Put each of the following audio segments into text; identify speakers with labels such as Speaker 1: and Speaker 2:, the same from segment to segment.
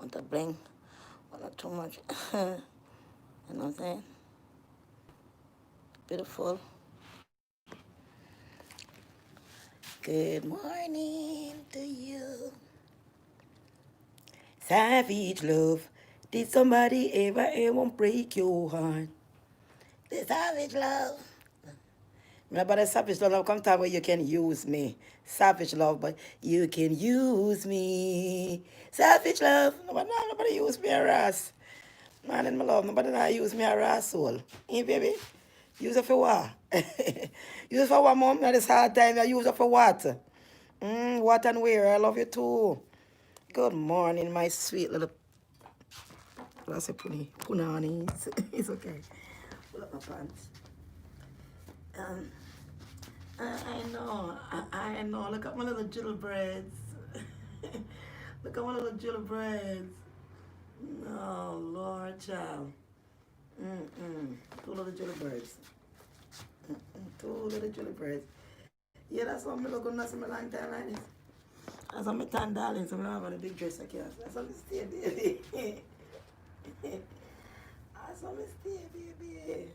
Speaker 1: want to bling, but not too much. You know what I'm saying? Beautiful. Good morning to you. Savage love. Did somebody ever break your heart? The savage love. But the savage love come time where you can use me. Savage love, but you can use me. Savage love. Nobody use me a ass. Man in my love, nobody not use me a asshole. Hey baby. Use it for what? Use it for what, mom? Now this hard time, I use it for what? What and where? I love you too. Good morning, my sweet little. I say punani. It's okay. Pull up my pants. Um, I know. I know. Look at my little gingerbreads. Look at my little gingerbreads. Oh, Lord, child. Two little gingerbreads. Two little gingerbreads. Yeah, that's what I'm looking at. Some long time like this. That's what my tan darling. So I don't have a big dress like that. That's what I stay, baby. That's what I stay, baby.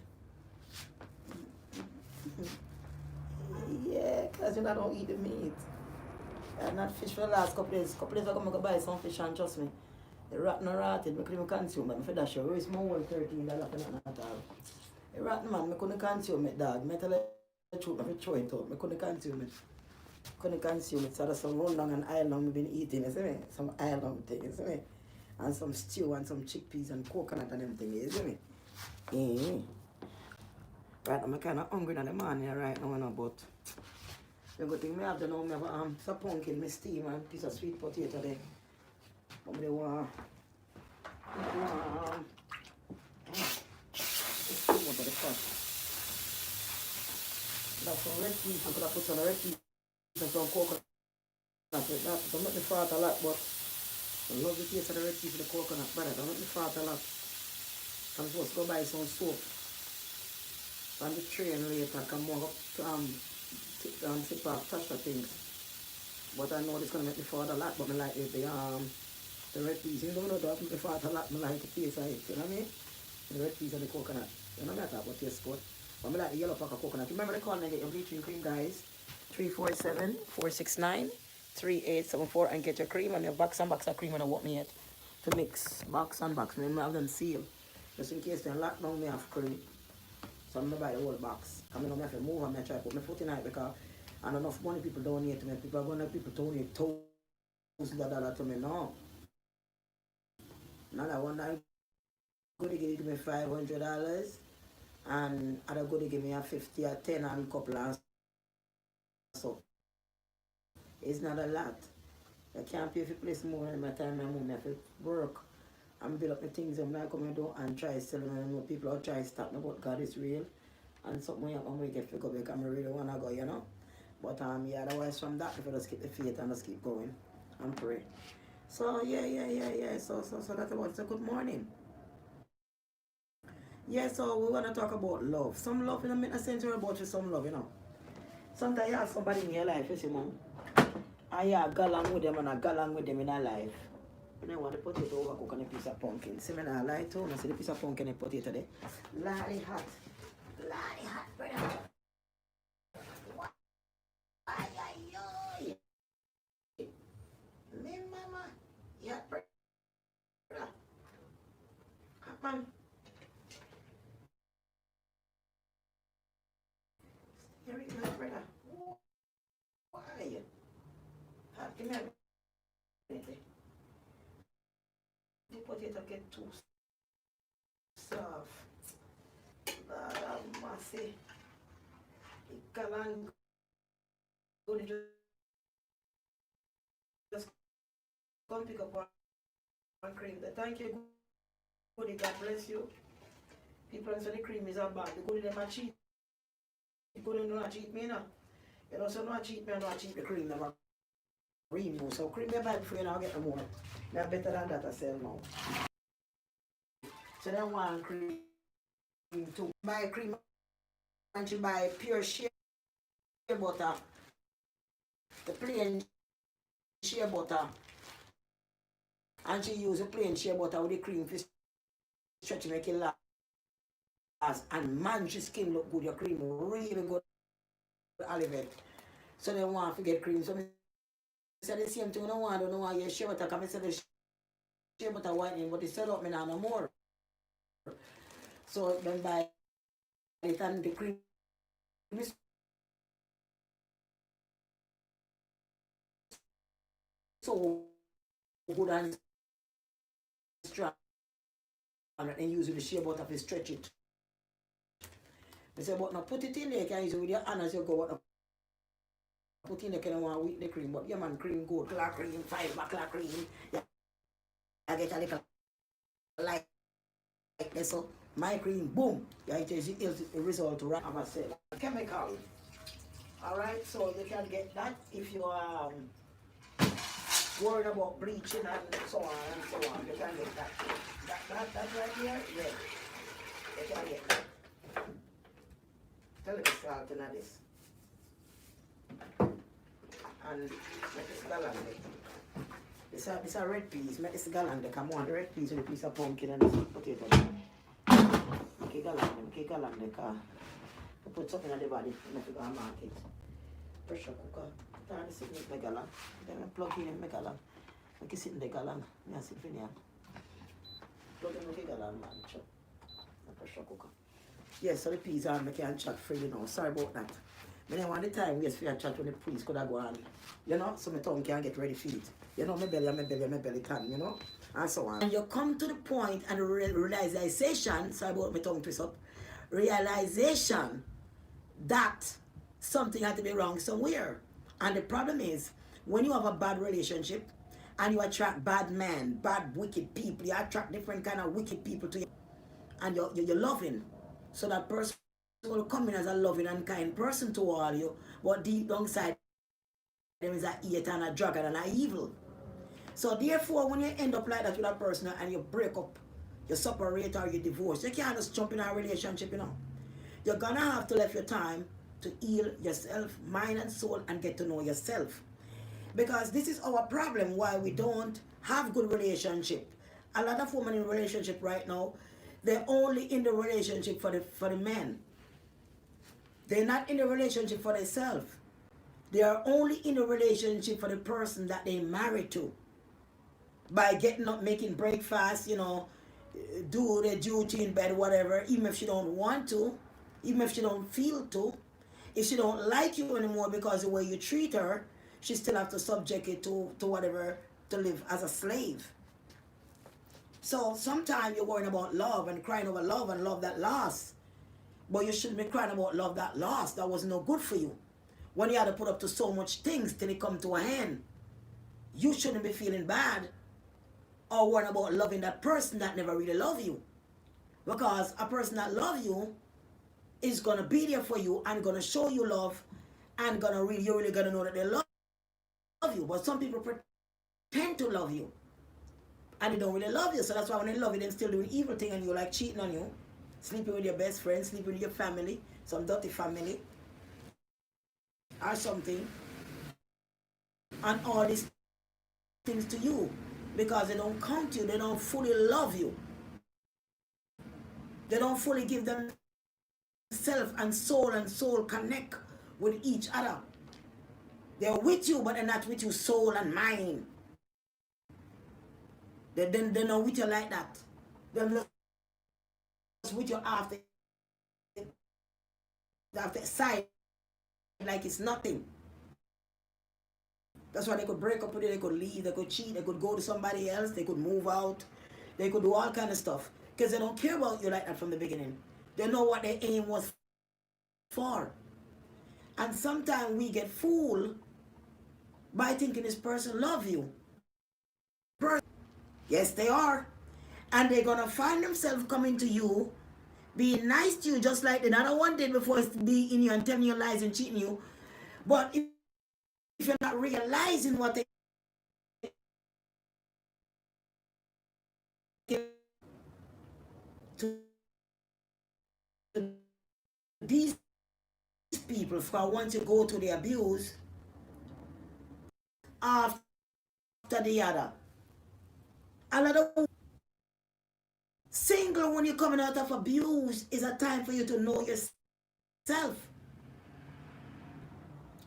Speaker 1: Yeah, because you don't eat the meat. I had not fish for the last couple days. Couple days ago, I go buy some fish and trust me. The rat no rotted, I couldn't consume it. I feel sure it's more than $13 for nothing at all. The rat man, I couldn't consume it, dog. I tell you the truth, I throw it out. I couldn't consume it. Couldn't consume it. So there's some rundown and island I've been eating, you see me? Some island thing, you see me? And some stew and some chickpeas and coconut and everything, you see me? Yeah. Right, I'm kind of hungry in the morning right now, but the good thing I have to know, I have some pumpkin, my steam and piece of sweet potato there. But I want it's too much of the fat. That's some red peas, I'm going to put some red peas and some coconut with that. Don't make me fart a lot, but I love the taste of the red peas with the coconut, but I don't make me fart a lot. I'm supposed to go buy some soap on the train later, I can move up to sit back, touch the things. But I know it's going to make me fart a lot, but I like the red peas. You don't know that make me fart a lot, I like the taste of it, you know what I mean? The red peas and the coconut. You know that, but taste good. But I like the yellow pack of coconut. Remember the call and get your bleaching cream, guys. 347-469-3874 and get your cream and your box and box of cream and I want me yet to mix. Box and box. Remember I have them sealed. Just in case they lock down me have cream. So I'm going to buy the whole box. I mean, I have to move and I try to put my foot in it because and enough money people donate to me. People are going to donate $1,000 to me now. Now that one I'm going to give me $500 and other going to give me a 50 or 10 and a couple and so. It's not a lot. I can't pay for place more than my time and money. I have to work and build up the things I'm not coming to do and try selling and know people are trying to stop me, but God is real. And something I'm going to get to go back and I really want to go, you know. But yeah, otherwise from that, if I just keep the faith and just keep going and pray. So yeah. So that's about it. So good morning. Yeah, so we want to talk about love. Some love, you know, make a sense about you, some love, you know. Sometimes you have somebody in your life, you see, mom. And you go along with them and I go along with them in our life. And I want to put it over cooking a piece of pumpkin. See me now, light too. I see the piece of pumpkin and put it today. Lolly hot. Lolly hot, brother. Ay. Me mama. Yeah, brother. Hot man. Here it is, brother. Why? Hot, give me a minute. The potato get too soft. Mercy. It can't go just come pick up one cream. Thank you, goody. God bless you. People say the cream is a bad. The goody them a cheat. The goody not cheat me now. You know, so not cheat me and not cheat the cream. Them a remove. So cream you buy before you now get no more. They're better than that I sell now. So they want cream to buy cream and she buy pure shea butter. The plain shea butter. And she use a plain shea butter with the cream for stretch make it last. And man, she skin look good. Your cream really good olive oil. So they want to get cream. So I said the same thing. I don't know why you shea butter. Come I said the shea butter whitening, but it set up me now no more. So then by the time the cream is so good and strong, and use the shea butter to stretch it. I say, but now put it in there, you can use it with your hand as you go. But put in there, you don't want to whip the cream. But yeah, man, cream good. Clock cream, 5 o'clock cream. Yeah, I get a little like this. So my cream, boom. Yeah, it is the result right of myself. Chemical. Alright, so you can get that if you are worried about bleaching and so on and so on. You can get that. That right here, yeah. You can get that. Tell me salt in this. And make this gallon. This a red peas. Make this gallon. Come on, the red peas with a piece of pumpkin and this potato. Make a gallon. You put something on the body and you go and market. Pressure cooker. Turn the sit in the gallon. Then I plug in the gallon. Make it sit in the gallon. I sit in here. Plug in the gallon, man. Chop. The pressure cooker. Yes, so the peas are I can chat freely now. Sorry about that. I don't want the time waste for your chat when the peas could have gone. You know, so my tongue can get ready for it. You know, my belly tan, you know, and so on. And you come to the point and realization, sorry about my tongue twist up, realization that something had to be wrong somewhere. And the problem is, when you have a bad relationship and you attract bad men, bad wicked people, you attract different kind of wicked people to you, and you're loving. So that person will come in as a loving and kind person to all you, but deep down inside them is a hate and a dragon and a evil. So therefore, when you end up like that with a person and you break up, you separate or you divorce, you can't just jump in a relationship, you know. You're gonna have to let your time to heal yourself, mind and soul, and get to know yourself. Because this is our problem why we don't have good relationship. A lot of women in relationship right now, they're only in the relationship for the men. They're not in the relationship for themselves. They are only in a relationship for the person that they married to. By getting up, making breakfast, you know, do the duty in bed, whatever, even if she don't want to, even if she don't feel to, if she don't like you anymore because the way you treat her, she still have to subject it to whatever, to live as a slave. So sometimes you're worrying about love and crying over love and love that lost. But you shouldn't be crying about love that lost. That was no good for you. When you had to put up to so much things till it come to a end, you shouldn't be feeling bad or worrying about loving that person that never really love you. Because a person that love you is gonna be there for you and gonna show you love and you're really gonna know that they love you. But some people pretend to love you and they don't really love you. So that's why when they love you, they're still doing evil thing and you like cheating on you, sleeping with your best friend, sleeping with your family, some dirty family or something, and all these things to you because they don't count you, they don't fully love you, they don't fully give them self and soul connect with each other. They're with you, but they're not with you soul and mind. They're not with you like that. They're just with you after side like it's nothing. That's why they could break up with you, they could leave, they could cheat, they could go to somebody else, they could move out, they could do all kind of stuff. Because they don't care about you like that from the beginning. They know what their aim was for. And sometimes we get fooled by thinking this person love you. Yes, they are. And they're going to find themselves coming to you, being nice to you just like the other one did before being in you and telling you lies and cheating you. But if you're not realizing what they to these people, for once you go to the abuse after the other, A lot of single when you're coming out of abuse is a time for you to know yourself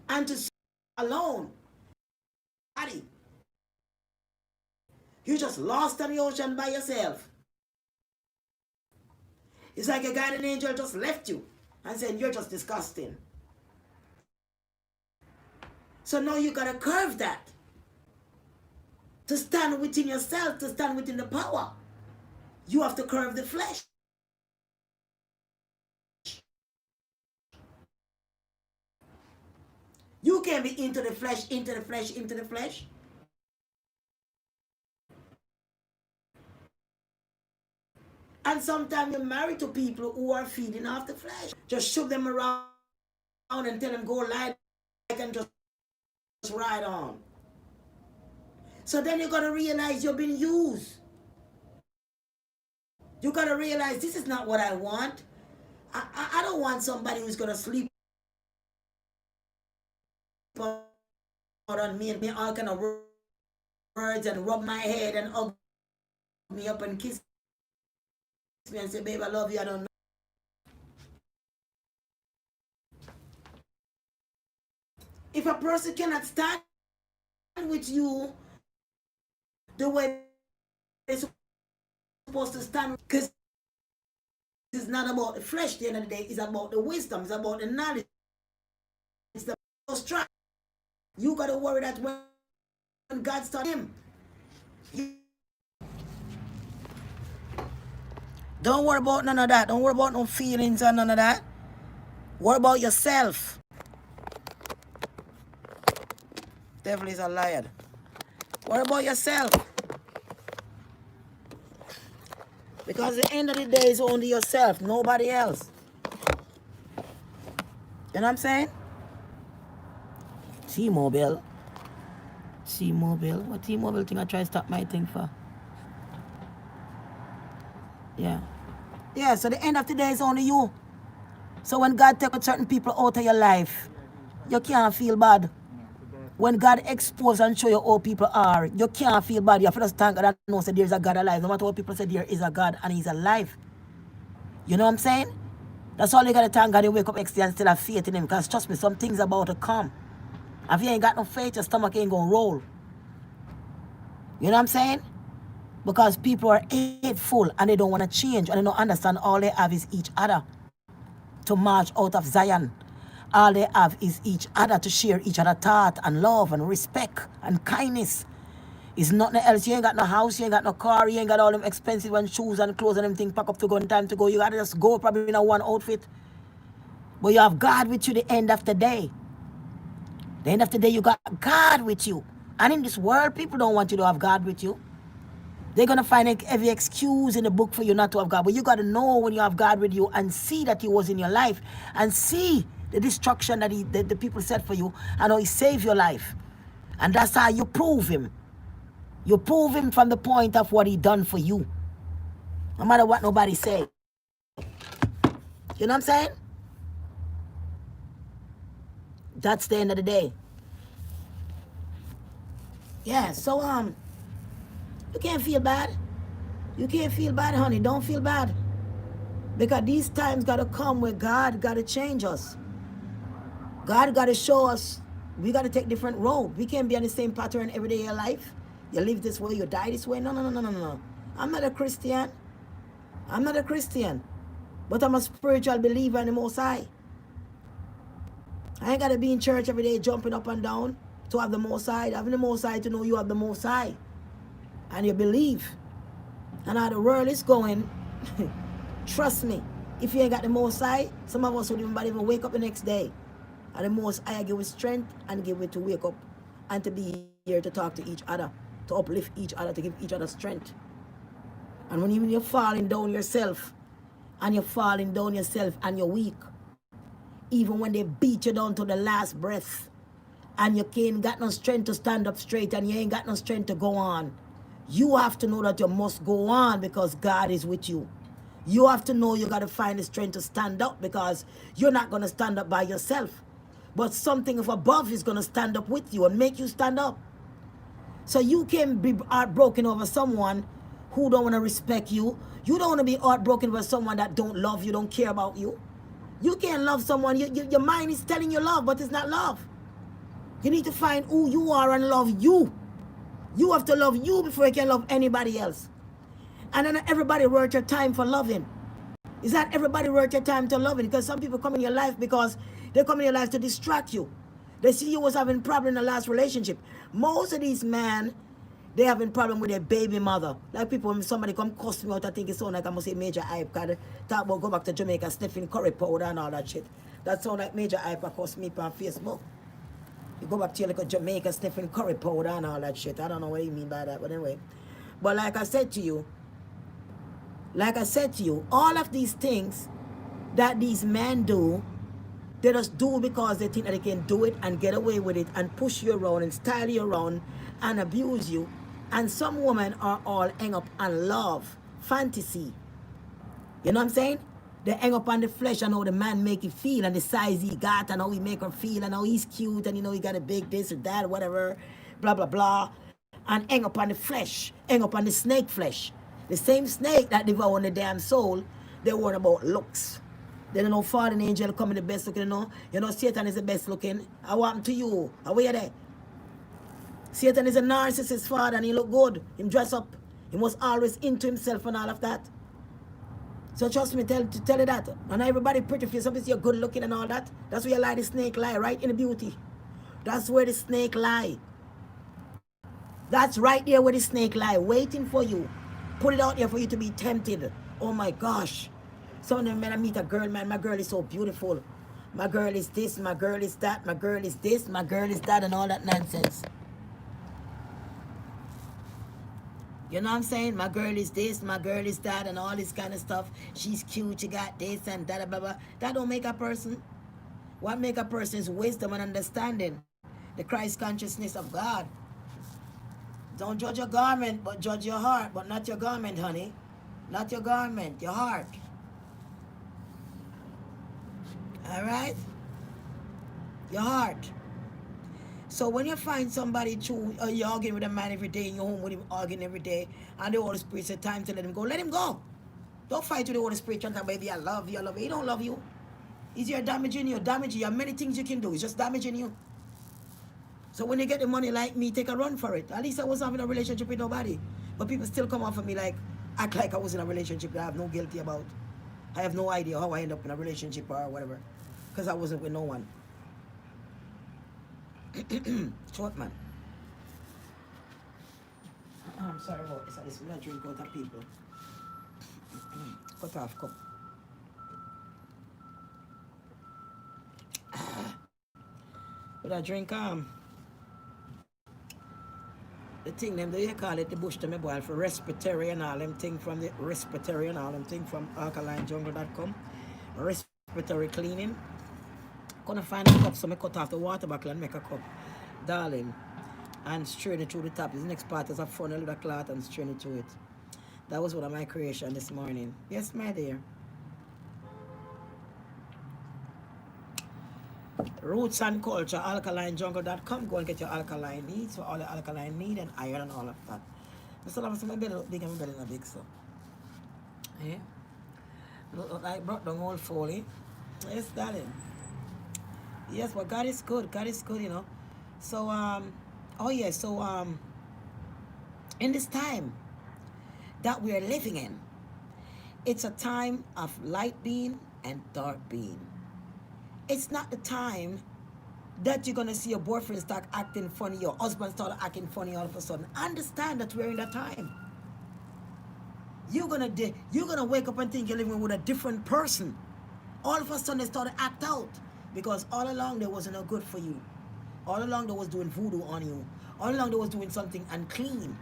Speaker 1: and to alone. Body. You just lost on the ocean by yourself. It's like a guardian angel just left you and said, you're just disgusting. So now you gotta curve that. To stand within yourself, to stand within the power. You have to curve the flesh. You can't be into the flesh, into the flesh, into the flesh. And sometimes you're married to people who are feeding off the flesh. Just shove them around and tell them go lie and just ride on. So then you gotta realize you're being used. You gotta realize this is not what I want. I don't want somebody who's gonna sleep on me and me all kind of words and rub my head and hug me up and kiss me and say, babe, I love you, I don't know. If a person cannot stand with you the way they're supposed to stand, because it's not about the flesh at the end of the day, it's about the wisdom, it's about the knowledge, it's the strength. You got to worry that when God starts him, don't worry about none of that. Don't worry about no feelings or none of that. Worry about yourself. Devil is a liar. Worry about yourself. Because at the end of the day, it's only yourself, nobody else. You know what I'm saying? T-Mobile. T-Mobile. What T-Mobile thing I try to stop my thing for? Yeah. Yeah, so the end of the day is only you. So when God takes certain people out of your life, you can't feel bad. When God exposes and show you how people are, you can't feel bad. You have to just thank God and know that there's a God alive. No matter what people say, there is a God and he's alive. You know what I'm saying? That's all you got to thank God. You wake up next day and still have faith in him. Because trust me, some things about to come. If you ain't got no faith, your stomach ain't going to roll. You know what I'm saying? Because people are hateful and they don't want to change and they don't understand all they have is each other to march out of Zion. All they have is each other to share each other thought and love and respect and kindness. It's nothing else. You ain't got no house, you ain't got no car, you ain't got all them expensive one shoes and clothes and everything pack up to go in time to go. You gotta just go probably in a one outfit. But you have God with you the end of the day. The end of the day, you got God with you. And in this world, people don't want you to have God with you. They're going to find every excuse in the book for you not to have God. But you got to know when you have God with you and see that he was in your life and see the destruction that the people set for you and how he saved your life. And that's how you prove him. You prove him from the point of what he done for you. No matter what nobody say. You know what I'm saying? That's the end of the day. Yeah, so you can't feel bad. You can't feel bad, honey. Don't feel bad. Because these times got to come where God got to change us. God got to show us we got to take different road. We can't be on the same pattern every day of your life. You live this way, you die this way. No, no, no, no, no, no. I'm not a Christian. I'm not a Christian. But I'm a spiritual believer in the Most High. I ain't got to be in church every day jumping up and down to have the Most High. Having the Most High to know you have the Most High. And you believe. And how the world is going, trust me, if you ain't got the Most High, some of us would even wake up the next day. And the Most High give us strength and give it to wake up and to be here to talk to each other, to uplift each other, to give each other strength. And when you're falling down yourself, and you're falling down yourself and you're weak, even when they beat you down to the last breath, and you ain't got no strength to stand up straight and you ain't got no strength to go on, you have to know that you must go on because God is with you. You have to know you got to find the strength to stand up because you're not going to stand up by yourself. But something of above is going to stand up with you and make you stand up. So you can be heartbroken over someone who don't want to respect you. You don't want to be heartbroken over someone that don't love you, don't care about you. You can't love someone. Your mind is telling you love, but it's not love. You need to find who you are and love you. You have to love you before you can love anybody else. And then everybody worth your time for loving. Is that everybody worth your time to loving? Because some people come in your life because they come in your life to distract you. They see you was having problem in the last relationship. Most of these men, they having problem with their baby mother. Like people, when somebody come cuss me out, I think it sound like I must say major hype. Cause talk about go back to Jamaica, sniffing curry powder and all that shit. That sound like major hype. I cuss me on Facebook. You go back to like Jamaica, sniffing curry powder and all that shit. I don't know what you mean by that, but anyway. But like I said to you, all of these things that these men do, they just do because they think that they can do it and get away with it and push you around and style you around and abuse you. And some women are all hang up on love, fantasy. You know what I'm saying? They hang up on the flesh and how the man make you feel and the size he got and how he make her feel and how he's cute and you know he got a big this or that, whatever, blah, blah, blah. And hang up on the flesh, hang up on the snake flesh. The same snake that devour the damn soul, they worry about looks. They don't know fallen angel coming the best looking, You know Satan is the best looking. I want him to you. How are you there? Satan is a narcissist father and he look good. Him dress up. He was always into himself and all of that. So trust me, tell you that. And everybody pretty for you. Some people you're good looking and all that. That's where you lie, the snake lie, right in the beauty. That's where the snake lie. That's right there where the snake lie, waiting for you. Put it out there for you to be tempted. Oh my gosh. Some of them men I meet a girl, man, my girl is so beautiful. My girl is this, my girl is that, my girl is this, my girl is that, and all that nonsense. You know what I'm saying? My girl is this, my girl is that, and all this kind of stuff. She's cute, she got this and that, blah, blah. That don't make a person. What make a person is wisdom and understanding. The Christ consciousness of God. Don't judge your garment, but judge your heart. But not your garment, honey. Not your garment, your heart. All right? Your heart. So when you find somebody true, or you're arguing with a man every day, and you're home with him arguing every day, and the Holy Spirit said time to let him go, let him go. Don't fight with the Holy Spirit and say, baby, I love you, I love you. He don't love you. He's here damaging you, damaging you. There are many things you can do. He's just damaging you. So when you get the money like me, take a run for it. At least I wasn't having a relationship with nobody. But people still come off of me like, act like I was in a relationship that I have no guilty about. I have no idea how I end up in a relationship or whatever. Because I wasn't with no one. Short man. I'm sorry about this. I just want to drink out of people. Cut off cup. But I drink the thing them they call it the bush to me boil for respiratory and all them thing from the respiratory and all them thing from alkalinejungle.com. Respiratory cleaning. Gonna find a cup, so I cut off the water bottle and make a cup. Darling. And strain it through the top. This next part is a funnel with a cloth and strain it through it. That was one of my creation this morning. Yes, my dear. Roots and Culture, alkalinejungle.com. Go and get your alkaline needs for all the alkaline need and iron and all of that. I still have my belly look big and my belly not big, so. Yeah. Look like brought down old foley. Yes, darling. Yes, but God is good. God is good, So, in this time that we are living in, it's a time of light being and dark being. It's not the time that you're going to see your boyfriend start acting funny, your husband start acting funny all of a sudden. Understand that we're in that time. You're gonna wake up and think you're living with a different person. All of a sudden they start to act out. Because all along they wasn't no good for you. All along they was doing voodoo on you. All along they was doing something unclean.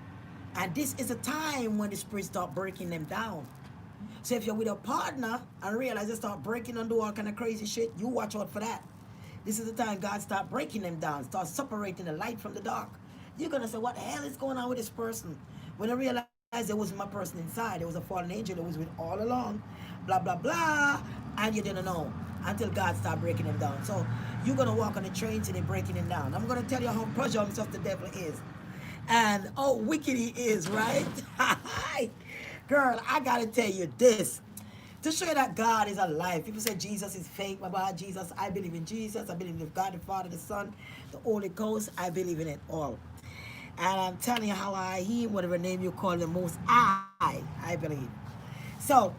Speaker 1: And this is a time when the spirit start breaking them down. So if you're with a partner and realize they start breaking and do all kind of crazy shit, you watch out for that. This is the time God start breaking them down, start separating the light from the dark. You're going to say, what the hell is going on with this person? When I realize there wasn't my person inside, there was a fallen angel that was with all along, blah, blah, blah, and you didn't know until God start breaking them down. So you're going to walk on the train till they're breaking them down. I'm going to tell you how presumptuous the devil is. And oh, wicked he is, right? Girl, I gotta tell you this. To show you that God is alive. People say Jesus is fake. About Jesus, I believe in Jesus. I believe in God, the Father, the Son, the Holy Ghost. I believe in it all. And I'm telling you how I him, whatever name you call the most I believe. So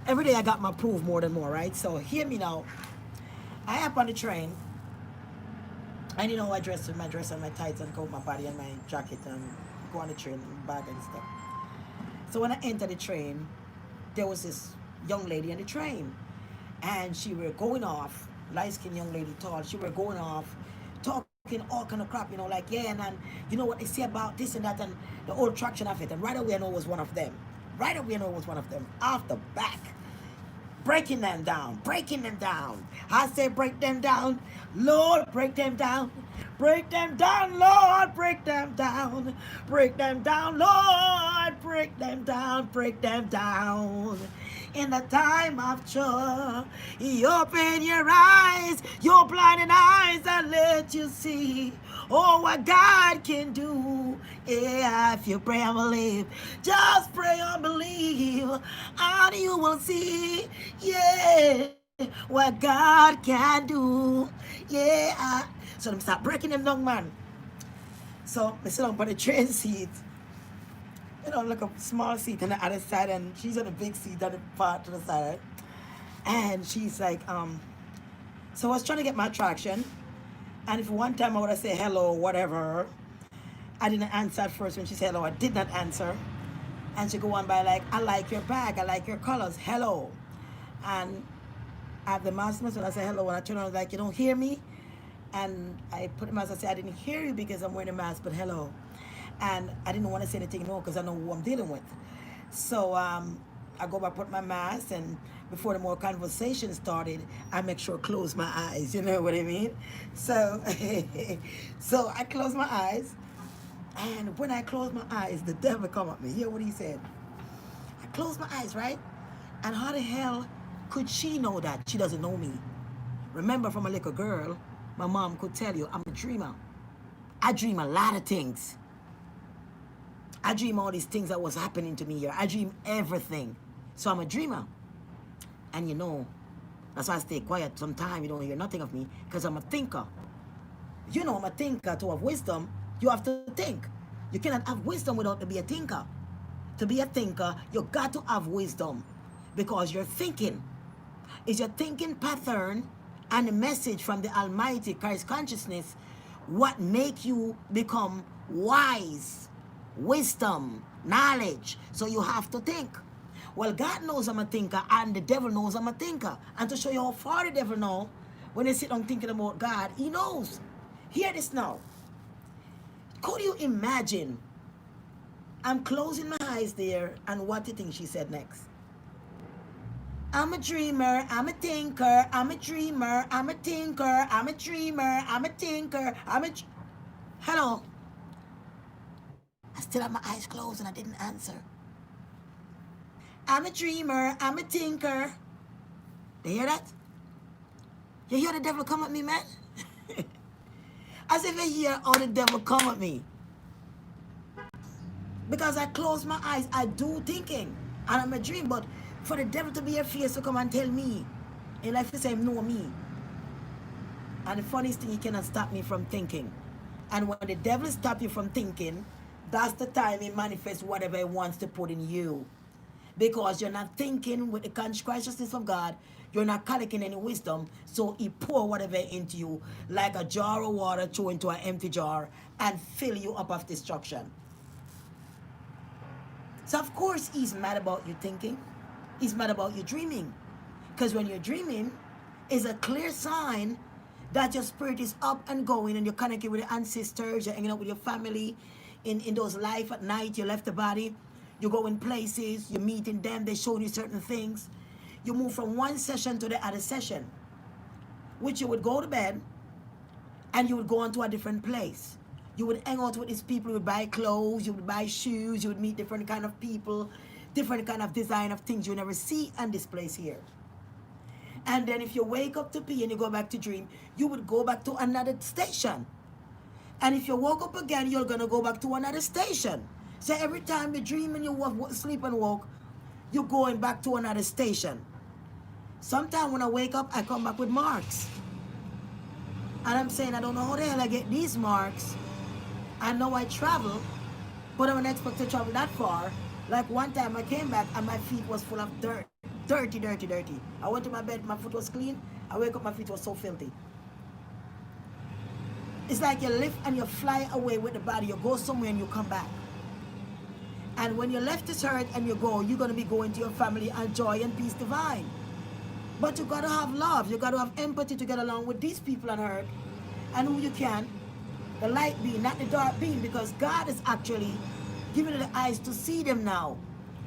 Speaker 1: every day I got my proof more than more, right? So hear me now. I up on the train. And you know I dress with my dress and my tights and coat my body and my jacket and go on the train and bag and stuff. So when I entered the train, there was this young lady on the train. And she were going off, light-skinned young lady, tall, she were going off, talking all kind of crap, like, yeah, and you know what they say about this and that, and the whole traction of it. And right away I know it was one of them. Right away I know it was one of them. Off the back. Breaking them down, breaking them down. I say break them down, Lord, break them down. Break them down, Lord, break them down. Break them down, Lord, break them down, break them down. In the time of trouble, you open your eyes, your blinding eyes, and let you see. Oh, what God can do. Yeah, if you pray and believe, just pray and believe, and you will see. Yeah, what God can do. Yeah. So them start breaking them down, man. So I sit down on the train seat. Like a small seat on the other side, and she's on a big seat on the part to the side, right? And she's like, so I was trying to get my traction, and if one time I would have said hello, whatever, I didn't answer at first when she said hello, I did not answer. And she go on by like, I like your bag, I like your colors, hello. And I have the mask when I say hello, when I turn on, I was like, you don't hear me? And I put the mask, I said, I didn't hear you because I'm wearing a mask, but hello. And I didn't want to say anything more because I know who I'm dealing with. So I go back, put my mask, and before the more conversation started, I make sure I close my eyes. You know what I mean? So, so I close my eyes, and when I close my eyes, the devil come at me. Hear what he said? I close my eyes, right? And how the hell could she know that? She doesn't know me. Remember, from a little girl, my mom could tell you I'm a dreamer. I dream a lot of things. I dream all these things that was happening to me here. I dream everything. So I'm a dreamer. And that's why I stay quiet. Sometimes you don't hear nothing of me because I'm a thinker. I'm a thinker. To have wisdom, you have to think. You cannot have wisdom without to be a thinker. To be a thinker, you got to have wisdom because you're thinking. It's your thinking pattern and the message from the Almighty Christ consciousness what make you become wise. Wisdom, knowledge. So you have to think. Well, God knows I'm a thinker and the devil knows I'm a thinker. And to show you how far the devil knows, when they sit down thinking about God, he knows. Hear this now. Could you imagine? I'm closing my eyes there, and what do you think she said next? I'm a dreamer, I'm a thinker, I'm a dreamer, I'm a thinker, I'm a dreamer, I'm a thinker, Hello? I still had my eyes closed and I didn't answer. I'm a dreamer, I'm a thinker. They hear that? You hear the devil come at me, man? As if you hear how the devil come at me. Because I close my eyes, I do thinking. And I'm a dream, but for the devil to be a face to come and tell me, in life, he say, know me. And the funniest thing, he cannot stop me from thinking. And when the devil stops you from thinking, that's the time he manifests whatever he wants to put in you. Because you're not thinking with the consciousness of God, you're not collecting any wisdom, so he pour whatever into you, like a jar of water throw into an empty jar and fill you up of destruction. So of course he's mad about you thinking. He's mad about you dreaming. Because when you're dreaming, it's a clear sign that your spirit is up and going and you're connected with the ancestors, you're hanging out with your family, in those life at night, you left the body, you go in places, you're meeting them, they show you certain things. You move from one session to the other session, which you would go to bed and you would go on to a different place. You would hang out with these people, you would buy clothes, you would buy shoes, you would meet different kind of people, different kind of design of things you never see in this place here. And then if you wake up to pee and you go back to dream, you would go back to another station. And if you woke up again, you're going to go back to another station. So every time you dream and you sleep and woke, you're going back to another station. Sometimes when I wake up, I come back with marks. And I'm saying, I don't know how the hell I get these marks. I know I travel, but I don't expect to travel that far. Like one time I came back and my feet was full of dirt. Dirty, dirty, dirty. I went to my bed, my foot was clean. I wake up, my feet was so filthy. It's like you live and you fly away with the body. You go somewhere and you come back. And when you left this earth and you go, you're going to be going to your family and joy and peace divine. But you got to have love. You got to have empathy to get along with these people on earth and who you can. The light being, not the dark being, because God is actually giving you the eyes to see them now.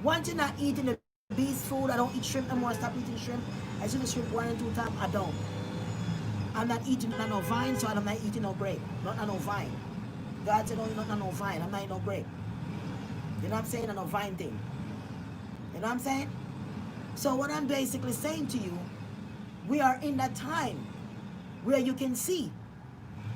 Speaker 1: Once you're not eating the beast food, I don't eat shrimp no more. I stop eating shrimp. I see the shrimp 1 and 2 times. I don't. I'm not eating no vine, so I'm not eating no grape. Not no vine. God said, no, you're not no vine. I'm not eating no grape. You know what I'm saying? No vine thing. You know what I'm saying? So what I'm basically saying to you, we are in that time where you can see.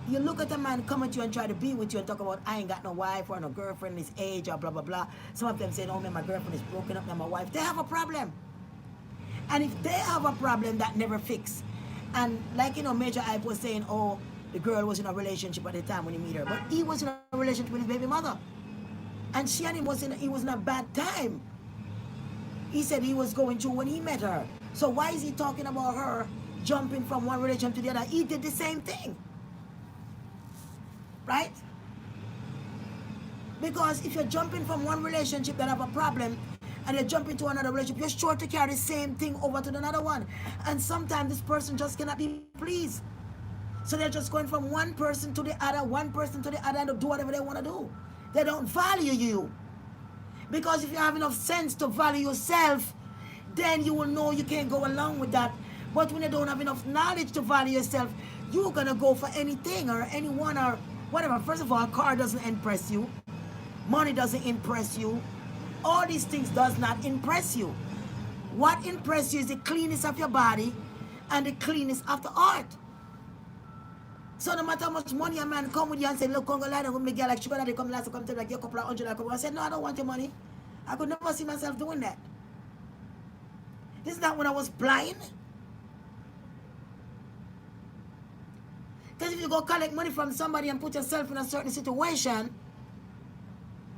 Speaker 1: You look at a man come at you and try to be with you and talk about, I ain't got no wife or no girlfriend this age or blah, blah, blah. Some of them say, oh man, my girlfriend is broken up, now my wife. They have a problem. And if they have a problem, that never fix. And like, Major Ipe was saying, oh, the girl was in a relationship at the time when he met her. But he was in a relationship with his baby mother. And she and him was in a bad time. He said he was going through when he met her. So why is he talking about her jumping from one relationship to the other? He did the same thing. Right? Because if you're jumping from one relationship that have a problem and you're jumping to another relationship, you're sure to carry the same thing over to another one. And sometimes this person just cannot be pleased. So they're just going from one person to the other, and do whatever they want to do. They don't value you. Because if you have enough sense to value yourself, then you will know you can't go along with that. But when you don't have enough knowledge to value yourself, you're going to go for anything or anyone or whatever. First of all, a car doesn't impress you. Money doesn't impress you. All these things does not impress you. What impresses you is the cleanness of your body and the cleanness of the heart. So no matter how much money a man come with you and say, look, come go lie down with me, girl, like sugar daddy come last, come tell me like your couple of hundred, I said, no, I don't want your money. I could never see myself doing that. This is not when I was blind. Because if you go collect money from somebody and put yourself in a certain situation,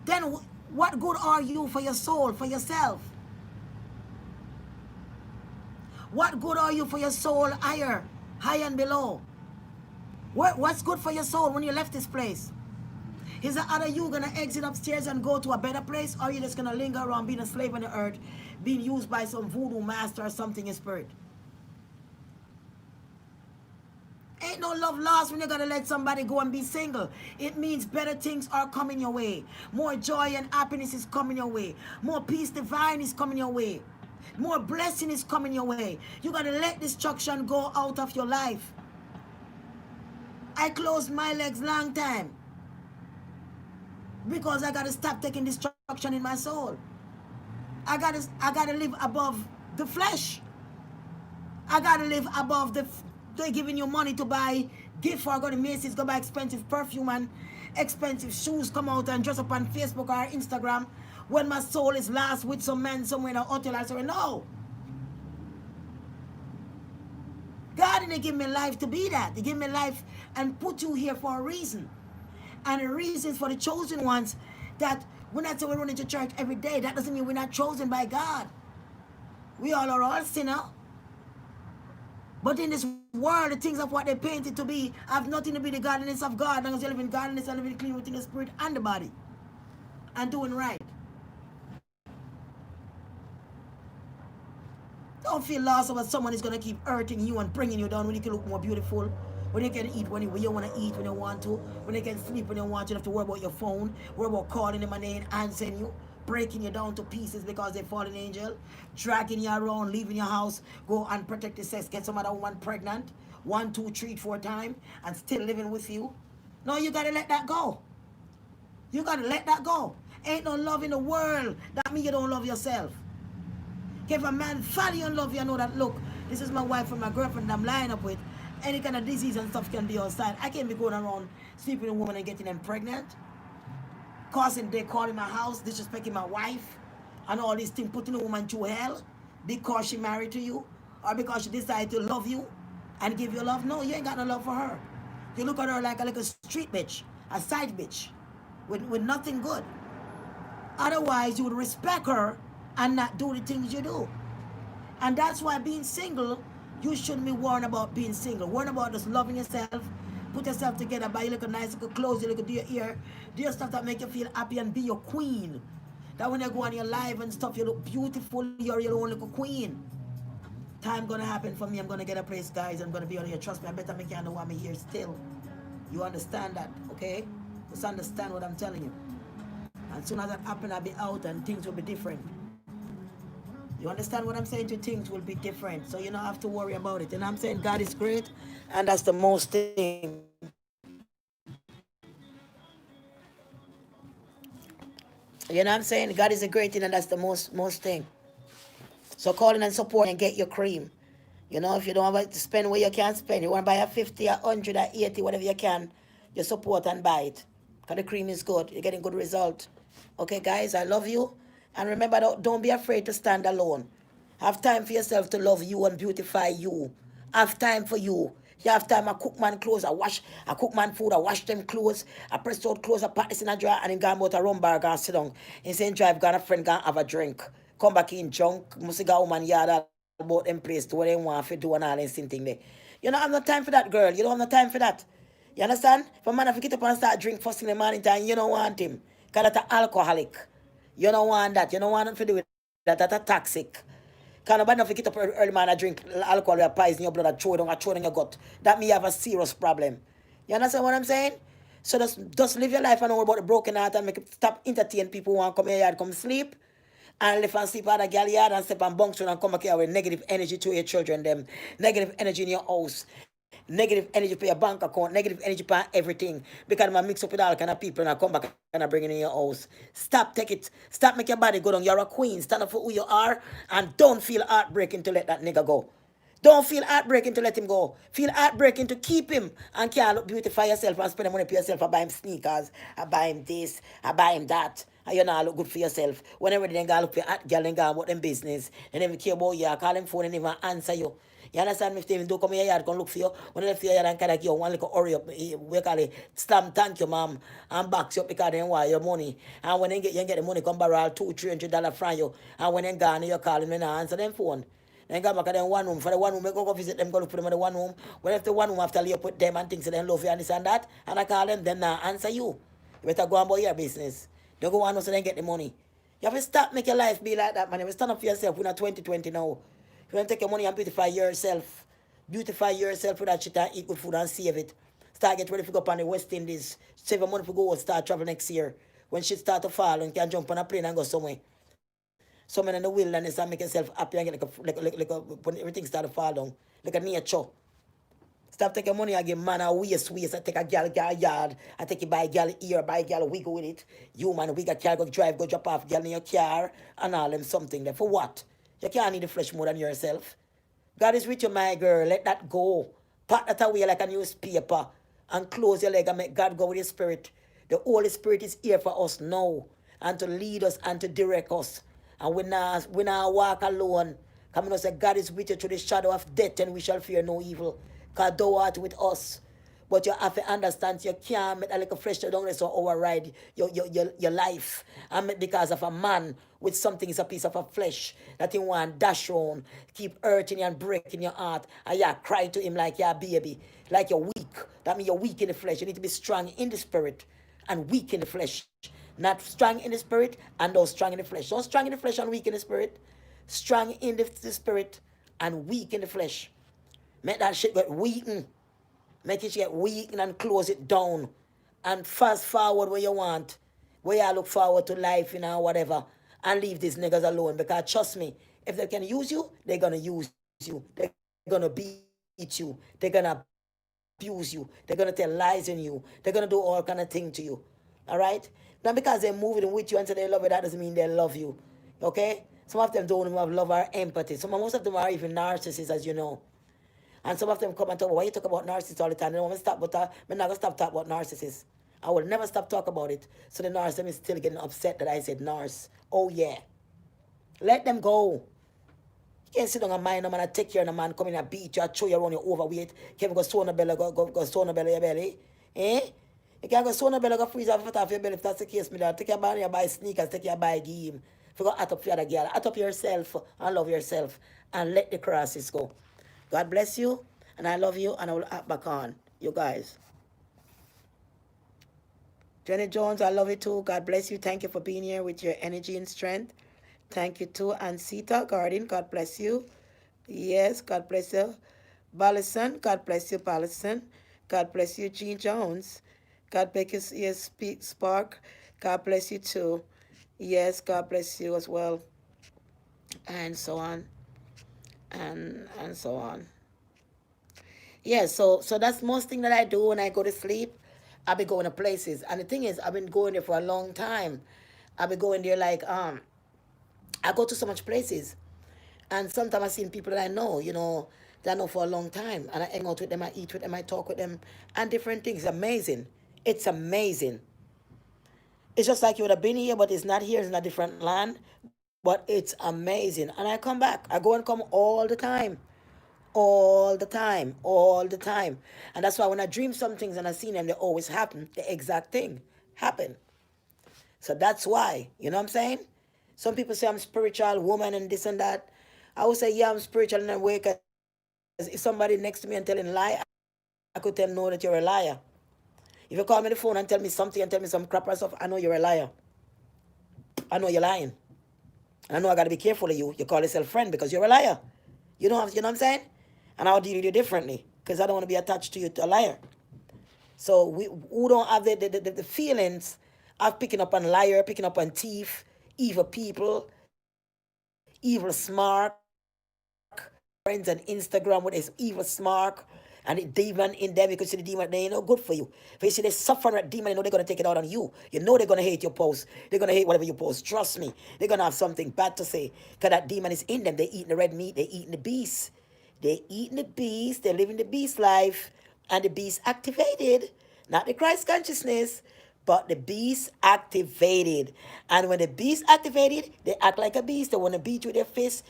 Speaker 1: then what good are you for your soul, for yourself? What good are you for your soul higher, high and below? What's good for your soul when you left this place? Is it either you going to exit upstairs and go to a better place, or are you just going to linger around being a slave on the earth, being used by some voodoo master or something in spirit? Ain't no love lost when you got to let somebody go and be single. It means better things are coming your way. More joy and happiness is coming your way. More peace divine is coming your way. More blessing is coming your way. You got to let destruction go out of your life. I closed my legs long time because I got to stop taking destruction in my soul. I got to live above the flesh. I got to live above they're giving you money to buy gift or go to Macy's, go buy expensive perfume and expensive shoes, come out and dress up on Facebook or Instagram when my soul is lost with some man somewhere in a hotel. I say, no. God didn't give me life to be that. He gave me life and put you here for a reason. And the reason is for the chosen ones that we're not saying we're running to church every day. That doesn't mean we're not chosen by God. We all are all sinners. But in this world, the things of what they painted to be have nothing to be the godliness of God. As long as you live in godliness and living clean within the spirit and the body. And doing right. Don't feel lost about someone is going to keep hurting you and bringing you down when you can look more beautiful. When you can eat when you want to eat when you want to. When you can sleep when you want to. You don't have to worry about your phone. Worry about calling them and they ain't answering you. Breaking you down to pieces because they're fallen angel. Dragging you around, leaving your house. Go unprotected sex. Get some other woman pregnant. 1, 2, 3, 4 times. And still living with you. No, you got to let that go. You got to let that go. Ain't no love in the world. That means you don't love yourself. If a man value and love you, I know that, look, this is my wife and my girlfriend that I'm lying up with. Any kind of disease and stuff can be outside. I can't be going around sleeping with a woman and getting them pregnant, causing they calling my house, disrespecting my wife, and all these things, putting a woman through hell because she married to you or because she decided to love you and give you love. No, you ain't got no love for her. You look at her like a little street bitch, a side bitch, with nothing good. Otherwise, you would respect her and not do the things you do. And that's why being single, you shouldn't be worrying about being single. Worrying about just loving yourself, put yourself together, buy you little nice little clothes, you little do your ear, do your stuff that make you feel happy and be your queen. That when you go on your live and stuff, you look beautiful, you're your own little queen. Time gonna happen for me, I'm gonna get a place, guys, I'm gonna be on here. Trust me, I better make you know I'm here still. You understand that, okay? Just understand what I'm telling you. As soon as that happen, I'll be out and things will be different. You understand what I'm saying? To things will be different. So you don't have to worry about it. And I'm saying God is great, and that's the most thing. You know what I'm saying? God is a great thing, and that's the most thing. So call in and support and get your cream. You know, if you don't have to spend where you can spend, you want to buy a 50, a 100, a 80, whatever you can, you support and buy it. Because the cream is good. You're getting good result. Okay, guys, I love you. And remember, don't be afraid to stand alone. Have time for yourself to love you and beautify you. Have time for you. You have time. I cook man clothes. I cook man food. I wash them clothes. I press out clothes. I pack this in a drawer and then go out a rum bar, go and sit down. In St. Drive, go and a friend, go and have a drink. Come back in drunk. Must go woman yard about them place to what they want to do and all this thing there. You don't have no time for that, girl. You don't have no time for that. You understand? If a man have to get up and start drink first in the morning time, you don't want him. Because that's an alcoholic. You don't want that. You don't want nothing to do with that. That's a toxic. Can nobody not get up early man and drink alcohol with poison your blood and throw it in your gut. That me have a serious problem. You understand what I'm saying? So just live your life and know about the broken heart and make it stop entertain people who want to come here and come sleep. And live and sleep out of gal yard and step and bunks and come back here with negative energy to your children, them. Negative energy in your house. Negative energy for your bank account, negative energy for everything. Because I mix up with all kind of people and I come back and I bring it in your house. Stop, take it. Stop, make your body go down. You're a queen. Stand up for who you are and don't feel heartbreaking to let that nigga go. Don't feel heartbreaking to let him go. Feel heartbreaking to keep him and can't look beautify yourself and spend the money for yourself. I buy him sneakers. I buy him this. I buy him that. And you not look good for yourself. Whenever they go look for hot girl and go about them business. They never care about you. I call them phone and never answer you. You understand me? If they even do come here yard, come look for you. When they feel you and kind of give you one little hurry up, we call it slam thank you, ma'am, and box you up because they want your money. And when they get you get the money, come borrow $200-300 from you. And when they gone, you call them and answer them phone. Then go back to them one room. For the one room, we go visit them, go look for them in the one room. When if the one room after you put them and things, so they love you and this and that, and I call them, then answer you. You better go on about your business. Don't go on so then get the money. You have to stop make your life be like that, man. You have to stand up for yourself. We're not 2020 now. You want to take your money and beautify yourself. Beautify yourself with that shit and eat good food and save it. Start get ready to go up on the West Indies. Save your money for go start travel next year. When shit start to fall, you can jump on a plane and go somewhere. Somewhere in the wilderness and make yourself happy and get when everything start to fall down. Like a nature. Stop taking money and give man a waste. I take a gal yard. I take it buy a gal ear, buy a gal wiggle with it. You man, we got car go drive, go drop off gal in your car and all them something there. For what? You can't need the flesh more than yourself. God is with you, my girl. Let that go. Pat that away like a newspaper and close your leg and make God go with His Spirit. The Holy Spirit is here for us now and to lead us and to direct us. And we not walk alone. Come on, say God is with you through the shadow of death and we shall fear no evil. Because thou art with us. But you have to understand you can't make a little flesh down there so override your life. And because of a man with something is a piece of a flesh that you want dash on, keep hurting you and breaking your heart. And you cry to him like you're a baby, like you're weak. That means you're weak in the flesh. You need to be strong in the spirit and weak in the flesh. Not strong in the spirit and not strong in the flesh. Don't strong in the flesh and weak in the spirit. Strong in the spirit and weak in the flesh. Make that shit get weakened. Make it get weak and close it down. And fast forward where you want. Where you look forward to life, whatever. And leave these niggas alone. Because trust me, if they can use you, they're gonna use you. They're gonna beat you. They're gonna abuse you. They're gonna tell lies in you. They're gonna do all kind of things to you. Alright? Not because they're moving with you and say they love you, that doesn't mean they love you. Okay? Some of them don't even have love or empathy. Most of them are even narcissists, as you know. And some of them come and talk, why you talk about narcissists all the time? They don't want to stop, but I'm not going to stop talking about narcissists. I will never stop talking about it. So the narcissist is still getting upset that I said narc. Oh, yeah. Let them go. You can't sit on a mind, a man, and take care of a man, come in and beat you, and throw you around, you're overweight. Can't go sew on the belly, go sew on the belly, your belly. Eh? You can't go sew on the belly, go freeze off your belly if that's the case, me dad. Take your money, buy sneakers, take your buy game. If you go at up for the other girl, at up yourself and love yourself and let the crosses go. God bless you, and I love you, and I will act back on you guys. Jenny Jones, I love you too. God bless you. Thank you for being here with your energy and strength. Thank you too. And Sita Garden, God bless you. Yes, God bless you. Ballison, God bless you, Ballison. God bless you, Jean Jones. God bless you, yes, Spark. God bless you too. Yes, God bless you as well. And so on. And so on. Yeah, so that's most thing that I do when I go to sleep. I'll be going to places. And the thing is, I've been going there for a long time. I've been going there like I go to so much places. And sometimes I see people that I know, that I know for a long time. And I hang out with them, I eat with them, I talk with them, and different things. It's amazing. It's amazing. It's just like you would have been here, but it's not here, it's in a different land. But it's amazing. And I come back. I go and come all the time. All the time. All the time. And that's why when I dream some things and I see them, they always happen. The exact thing happen. So that's why. You know what I'm saying? Some people say I'm spiritual woman and this and that. I would say, yeah, I'm spiritual in a way, because if somebody next to me and telling a lie, I could tell no that you're a liar. If you call me on the phone and tell me something and tell me some crap or stuff, I know you're a liar. I know you're lying. And I know I got to be careful of you. You call yourself friend because you're a liar. You know what I'm saying? And I'll deal with you differently because I don't want to be attached to you, to a liar. So we who don't have the feelings of picking up on liar, picking up on thief, evil people, evil smart, friends on Instagram with this evil smart and the demon in them. You can see the demon, they ain't no good for you. If you see they suffering with demon, you know they're gonna take it out on you. You know they're gonna hate your post. They're gonna hate whatever you post. Trust me. They're gonna have something bad to say. Because that demon is in them. They eating the red meat, they eating the beast. They eating the beast, they're living the beast life, and the beast activated. Not the Christ consciousness, but the beast activated. And when the beast activated, they act like a beast. They want to beat you with their fist.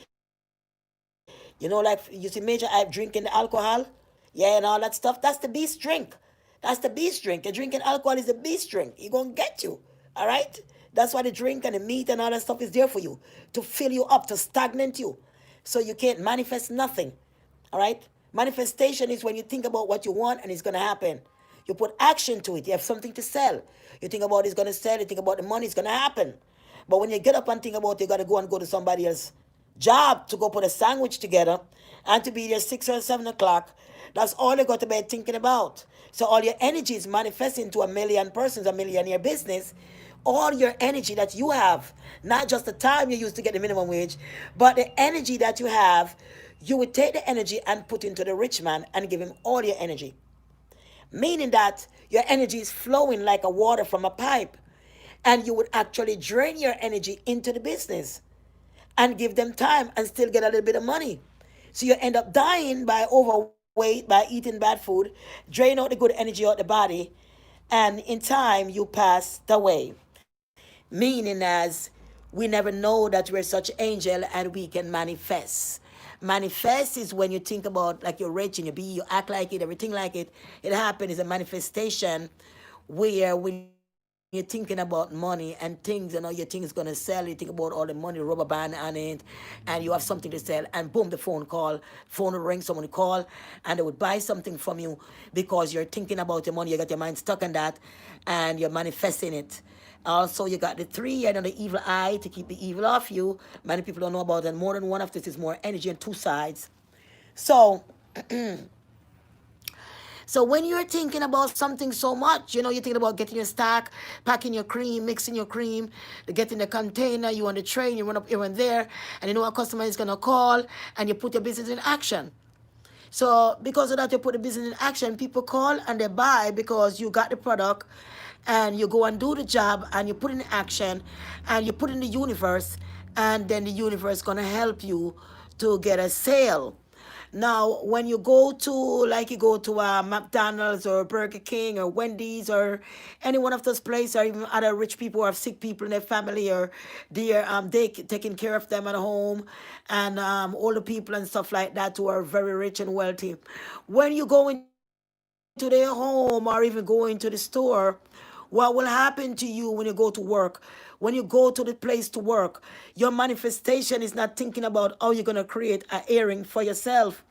Speaker 1: Like you see Major I drinking the alcohol, yeah, and all that stuff. That's the beast drink. That's the beast drink. The drinking alcohol is the beast drink. He gonna get you. All right? That's why the drink and the meat and all that stuff is there for you. To fill you up, to stagnate you. So you can't manifest nothing. All right? Manifestation is when you think about what you want and it's gonna happen. You put action to it. You have something to sell. You think about it's gonna sell, you think about the money, it's gonna happen. But when you get up and think about it, you gotta go to somebody else job to go put a sandwich together and to be there 6 or 7 o'clock. That's all you got to be thinking about. So all your energy is manifesting to a million persons, a millionaire business. All your energy that you have, not just the time you use to get the minimum wage, but the energy that you have, you would take the energy and put into the rich man and give him all your energy. Meaning that your energy is flowing like a water from a pipe. And you would actually drain your energy into the business and give them time and still get a little bit of money. So you end up dying by overweight, by eating bad food, drain out the good energy out the body, and in time you pass away. Meaning as we never know that we're such angel and we can manifest. Manifest is when you think about like you're rich and you act like it, everything like it. It happens is a manifestation where when you're thinking about money and things, your thing's gonna sell. You think about all the money, rubber band on it, and you have something to sell, and boom, the phone will ring, someone will call, and they would buy something from you because you're thinking about your money. You got your mind stuck on that, and you're manifesting it. Also, you got the 3, the evil eye to keep the evil off you. Many people don't know about that. More than one of this is more energy and 2 sides. So. So when you're thinking about something so much, you're thinking about getting your stack, packing your cream, mixing your cream, getting the container, you on the train, you run up here and there, and you know a customer is going to call, and you put your business in action. So because of that, you put the business in action, people call and they buy because you got the product, and you go and do the job, and you put in action, and you put in the universe, and then the universe is going to help you to get a sale. Now, when you go to, like you go to McDonald's or Burger King or Wendy's or any one of those places, or even other rich people or sick people in their family, or they taking care of them at home, and older people and stuff like that who are very rich and wealthy. When you go into their home or even go into the store, what will happen to you when you go to work? When you go to the place to work, your manifestation is not thinking about how you're gonna create an earring for yourself,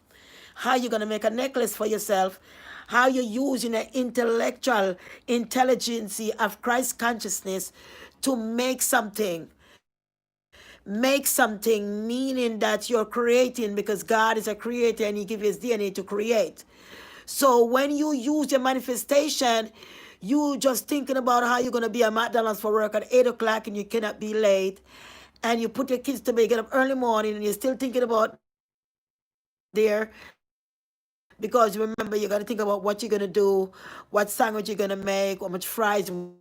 Speaker 1: how you're going to make a necklace for yourself, how you're using the intellectual intelligence of Christ consciousness to make something, meaning that you're creating because God is a creator and he gives you his DNA to create. So when you use your manifestation, you just thinking about how you're going to be at McDonald's for work at 8 o'clock and you cannot be late, and you put your kids to bed, get up early morning, and you're still thinking about there, because remember, you got to think about what you're going to do, what sandwich you're going to make, how much fries, how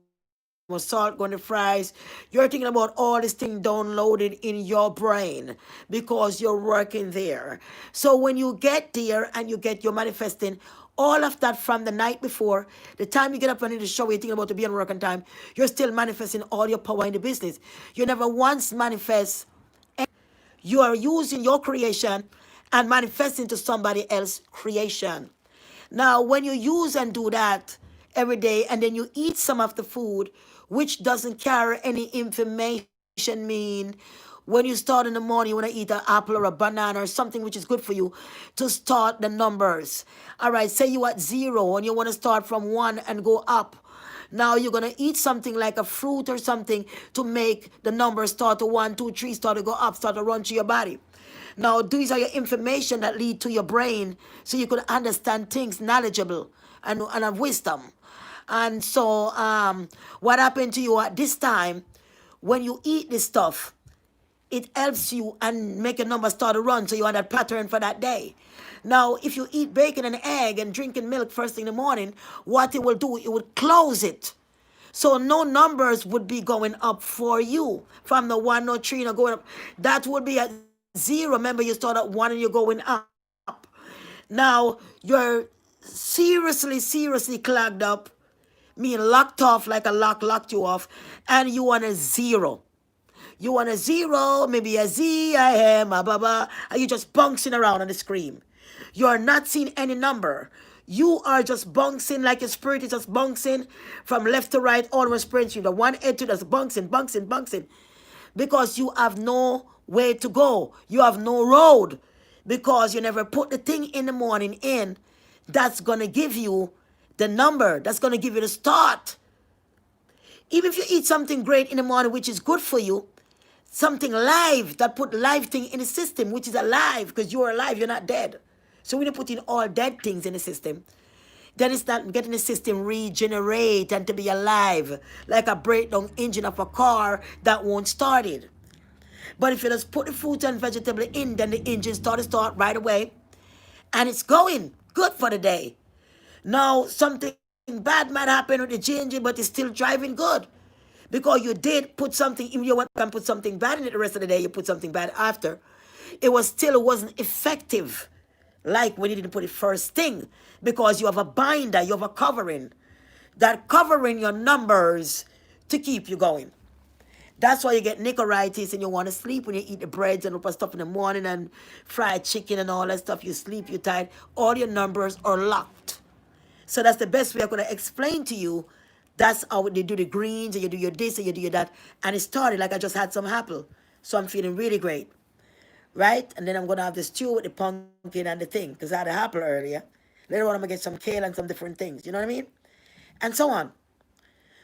Speaker 1: much salt going to fries. You're thinking about all this thing downloaded in your brain because you're working there. So when you get there and you get your manifesting, all of that from the night before, the time you get up and in the shower, you're thinking about to be on work on time, you're still manifesting all your power in the business. You never once manifest anything. You are using your creation and manifesting to somebody else's creation. Now, when you use and do that every day, and then you eat some of the food which doesn't carry any information, mean when you start in the morning, you want to eat an apple or a banana or something which is good for you to start the numbers. All right, say you at 0 and you want to start from 1 and go up. Now you're gonna eat something like a fruit or something to make the numbers start to 1, 2, 3, start to go up, start to run to your body. Now these are your information that lead to your brain so you could understand things knowledgeable and have wisdom. And so what happened to you at this time when you eat this stuff? It helps you and make your number start to run so you have that pattern for that day. Now, if you eat bacon and egg and drinking milk first thing in the morning, what it will do, it would close it. So no numbers would be going up for you from the 1 no 3 no going up. That would be at 0. Remember, you start at 1 and you're going up. Now you're seriously clogged up, mean locked off like a locked you off, and you want a 0. You want a 0, maybe a Z, I am, a blah, and you just bouncing around on the screen. You're not seeing any number. You are just bouncing like your spirit is just bouncing from left to right, all over sprinting. The one edge to just bouncing. Because you have no way to go. You have no road. Because you never put the thing in the morning in that's going to give you the number, that's going to give you the start. Even if you eat something great in the morning, which is good for you, something live that put live thing in the system, which is alive because you're alive, you're not dead. So when you put in all dead things in the system, then it's not getting the system regenerate and to be alive, like a breakdown engine of a car that won't start it. But if you just put the fruit and vegetable in, then the engine start right away, and it's going good for the day. Now something bad might happen with the ginger, but it's still driving good because you did put something. If you want to put something bad in it the rest of the day, you put something bad after. It wasn't effective like when you didn't put it first thing, because you have a binder, you have a covering that covering your numbers to keep you going. That's why you get nickeritis and you want to sleep when you eat the breads and all stuff in the morning and fried chicken and all that stuff. You sleep, you're tired. All your numbers are locked. So that's the best way I'm going to explain to you. That's how they do the greens, and you do your this and you do your that. And it started like I just had some apple. So I'm feeling really great. Right? And then I'm going to have the stew with the pumpkin and the thing, because I had an apple earlier. Later on, I'm going to get some kale and some different things. You know what I mean? And so on.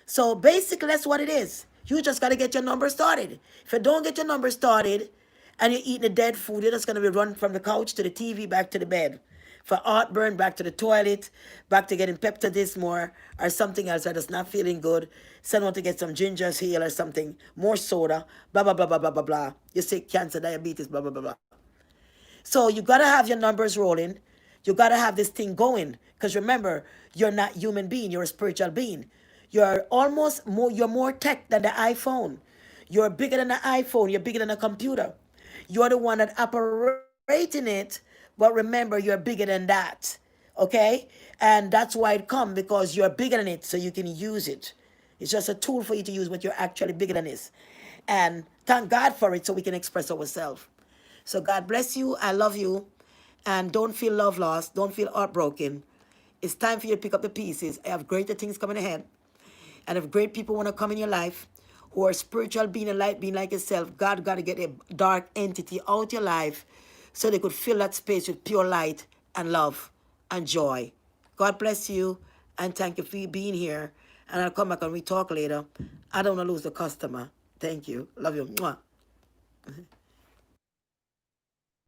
Speaker 1: So basically, that's what it is. You just got to get your number started. If you don't get your number started and you're eating the dead food, you're just going to be run from the couch to the TV back to the bed. For heartburn, back to the toilet, back to getting Pepto-This more or something else that is not feeling good. Someone to get some ginger's heel or something, more soda, blah, blah, blah, blah, blah, blah, blah. You say cancer, diabetes, blah, blah, blah, blah. So you got to have your numbers rolling. You got to have this thing going. Because remember, you're not human being. You're a spiritual being. You're more tech than the iPhone. You're bigger than the iPhone. You're bigger than a computer. You're the one that operating it, But remember, you're bigger than that. Okay? And that's why it come, because you're bigger than it, so you can use it. It's just a tool for you to use, but you're actually bigger than this. And thank God for it, so we can express ourselves. So God bless you. I love you. And don't feel love lost. Don't feel heartbroken. It's time for you to pick up the pieces. I have greater things coming ahead. And if great people want to come in your life who are spiritual being and light being like yourself, God got to get a dark entity out your life so they could fill that space with pure light and love and joy. God bless you, and thank you for being here. And I'll come back and we talk later. I don't want to lose the customer. Thank you. Love you. Mwah.